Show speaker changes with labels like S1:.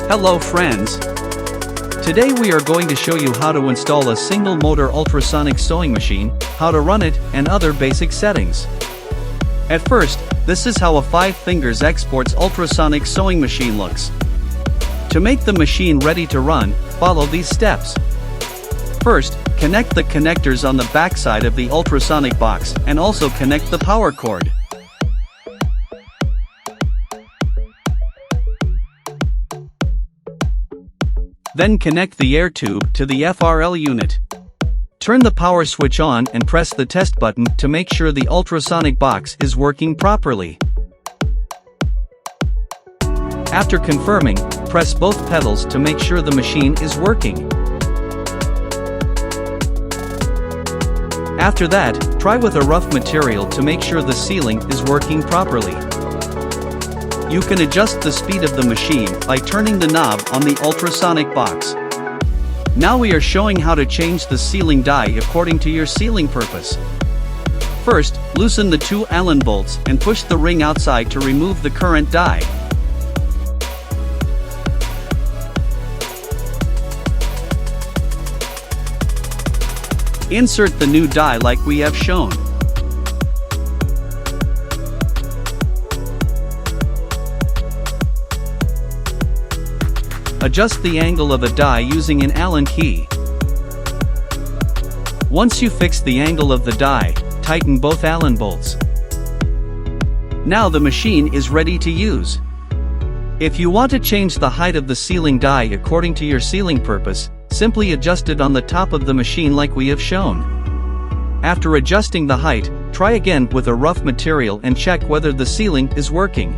S1: Hello friends! Today we are going to show you how to install a single motor ultrasonic sewing machine, how to run it, and other basic settings. At first, this is how a 5 fingers exports ultrasonic sewing machine looks. To make the machine ready to run, follow these steps. First, connect the connectors on the backside of the ultrasonic box and also connect the power cord. Then connect the air tube to the FRL unit. Turn the power switch on and press the test button to make sure the ultrasonic box is working properly. After confirming, press both pedals to make sure the machine is working. After that, try with a rough material to make sure the sealing is working properly. You can adjust the speed of the machine by turning the knob on the ultrasonic box. Now we are showing how to change the sealing die according to your sealing purpose. First, loosen the 2 Allen bolts and push the ring outside to remove the current die. Insert the new die like we have shown. Adjust the angle of a die using an Allen key. Once you fix the angle of the die, tighten both Allen bolts. Now the machine is ready to use. If you want to change the height of the sealing die according to your sealing purpose, simply adjust it on the top of the machine like we have shown. After adjusting the height, try again with a rough material and check whether the sealing is working.